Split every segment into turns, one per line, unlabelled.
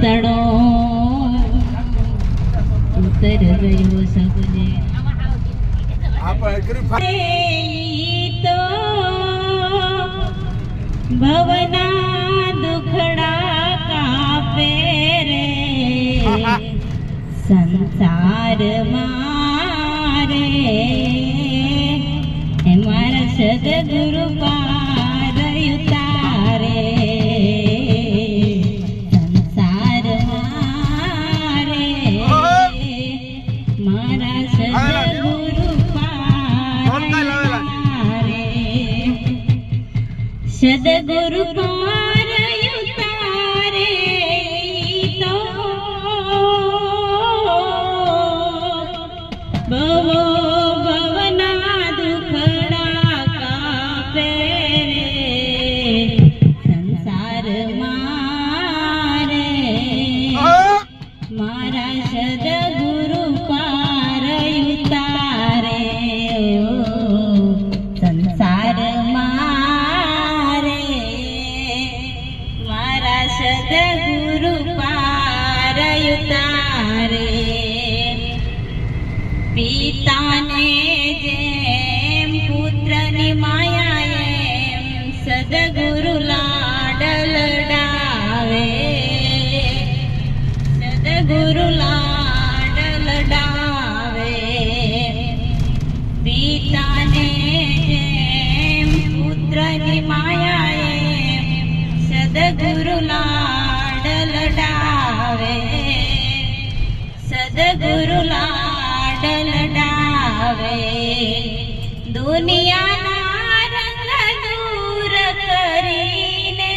તણો ઉતર ગયો સબજે તો ભવના દુખડા કાપે રે સંસાર મારે મારા સદગુરુ પાર ઉતારે સંસાર મારે મારા સદગુરુ પાર ઉતારે સદગુરુ પાર ઉતારે તો ભવના દુખડા કાપે રે સંસાર મારે મારા સદગુરુ પાર ઉતારે સંસાર મારે મારા સદગુરુ પાર ઉતારે પિતાને જેમ પુત્રની માયા એમ સદગુરુ લાડ લડાવે સદગુરુ લાડ લડાવે પિતાને જેમ પુત્રની માયા એમ સદગુરુ લાડ લડાવે સદગુરુ લાડ લડાવે દુનિયાના રંગ દૂર કરીને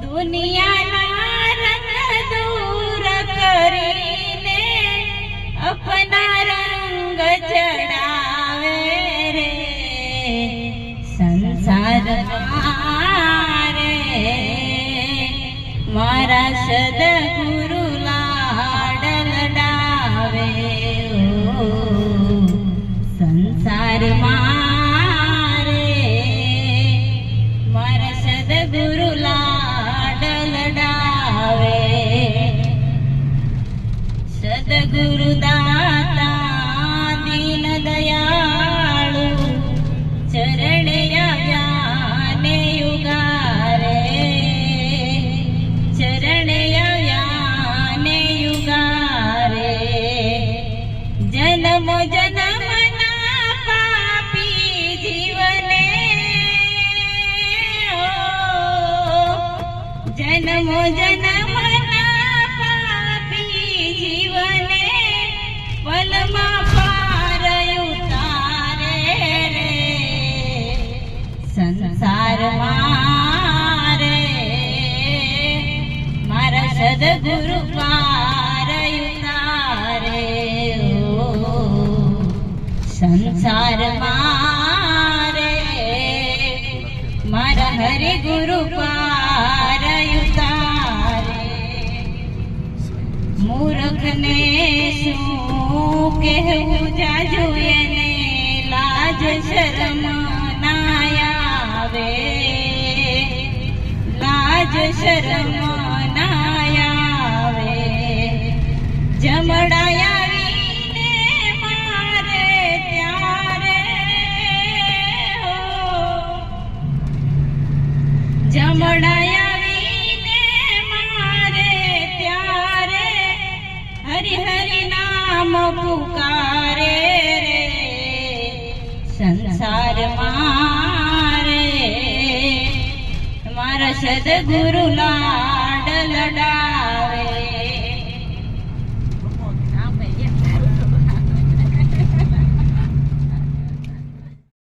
દુનિયાના રંગ દૂર કરીને અપના રંગ ચડાવે રે સંસાર મારે મારા સદગુરુ લાડ લડાવે સંસાર મારે મારા સદગુરુ લાડ લડાવે સદગુરુ દાતા દીન દયાળુ ચરણે આવ્યા ને યુગારે ચરણે આવ્યા ને યુગારે જન્મ જન્મના પાપી જીવને જન્મ જન્મના પાપી જીવને પલમાં પાર ઉતારે રે સંસાર મારે મારા સદગુરુ પાર ઉતારે સંસાર મારે મારા હરિ ગુરુ પાર ઉતારે મૂર્ખને શું કહેવું જાજુ એને લાજ શરમ ના આવે લાજ શરમ ના આવે જમડાયાવીને મારે ત્યારે જમડાયાવીને મારે ત્યારે હરિ હરિ નામ પુકારે રે સંસાર મારે મારા સદગુરુ લાડ લડા